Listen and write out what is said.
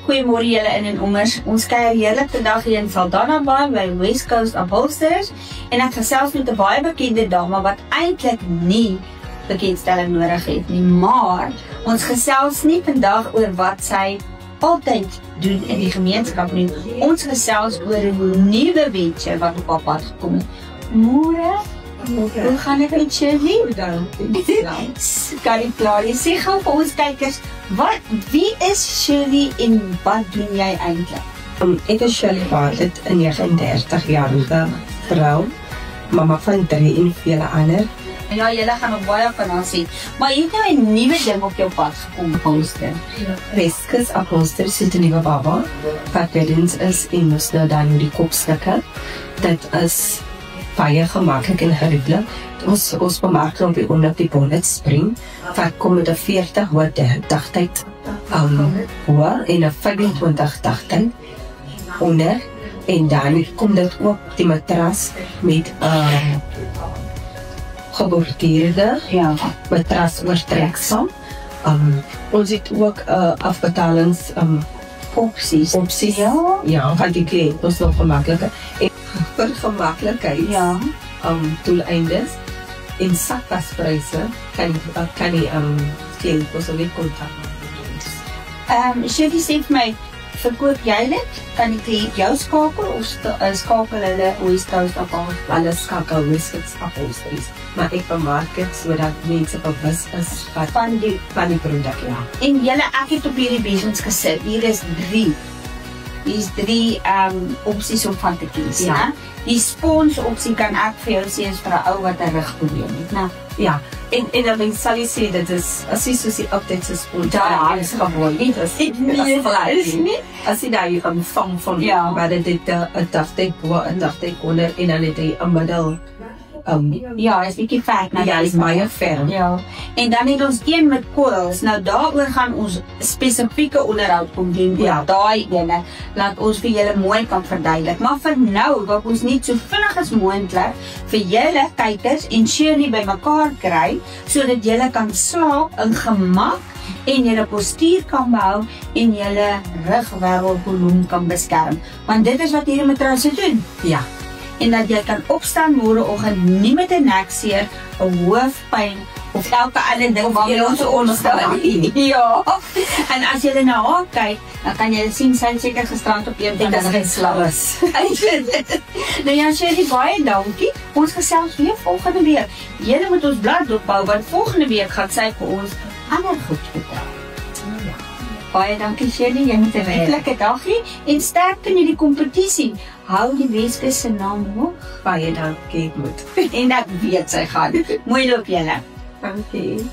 Goeiemôre julle in en ommers. Ons kuier heerlik vandag hier in Saldanha Bay by West Coast Upholsterers en ek gesels met 'n baie bekende dame wat eintlik nie bekendstelling nodig het nie, maar ons gesels nie vandag oor wat sy altyd doen in die gemeenskap nie. Ons gesels oor 'n nuwe venture wat op haar pad gekom het. Môre, hoe gaan dit met Shirley? Kan jy klaar? Jy sê gou vir ons kykers, wie is Shirley en wat doen jy eintlik? Ek is Shirley Bartlett, 'n 39-jarige vrou, mamma van 3 en vele ander. Ja, julle gaan nog baie van haar sien. Maar jy het nou 'n nuwe ding op jou pad gekom, Holster. West Coast Upholsterers het 'n nuwe baba, wat weddens is en moes nou dan die kopstukke. Dit is baie gemaklik en gerieflik. Ons bemarking op die onder die bonnet spring, wat kom met 'n 40 watt dagtyd hoor en 'n 25 dagtyd onder. En dan kom dit ook die matras met geborduurde matras oortreksel. Ons het ook afbetalings opsies. Ja, van die kliënt, ons nog gemakkelijker. En vir gemakkelijkheid, doeleindes en sakpaspryse kan die kliënt ons ook kontak maak. Shirley sê vir my, verkoop jy dit? Kan die kliënt jou skakel of skakel hulle West Coast Upholsterers? Hulle skakel West Coast Upholsterers, maar ek bemark dit sodat mense bewus is van die produk. En julle, ek het op hierdie business gesit. Hier is drie opsies om van te kies. Ja. Die spons opsie kan ek vir jou sê is vir 'n ou wat 'n rugprobleem het. Nou, ja. En dan mens sal jy sê dit is as jy soos die updates spons. Ja, is gewoon nie. Dit is nie. As jy daar van maar dit het 'n dagtyd bo, 'n dagtyd onder en dan het hy 'n middel. Ja, is bietjie vet. Ja, is baie ferm. Ja. En dan het ons een met coils. Nou daaroor gaan ons spesifieke onderhoud kom doen. Ja, daai ene laat ons vir julle mooi kan verduidelik. Maar vir nou wil ons net so vinnig as moontlik vir julle kykers en Shirley bymekaar kry sodat julle kan slaap in gemak en julle postuur kan behou en julle rugwervelkolom kan beskerm. Want dit is wat hierdie matrasse doen. Ja. En dat jy kan opstaan môreoggend nie met 'n nekseer, 'n hoofpyn of elke ander ding wat jy ons onderstel nie. Ja. En as jy na haar kyk, dan kan jy sien sy seker gisterand op een van die slawas. Nou ja, Shirley, baie dankie. Ons gesels weer volgende week. Julle moet ons blad dophou want volgende week gaan sy vir ons ander goed vertel. Baie dankie Shirley, jy moet 'n wetlike dag hê en sterkte in die kompetisie. Hou die Weskus se naam hoog. Baie dankie, moet. En ek weet sy gaan. Mooi loop julle. Dankie.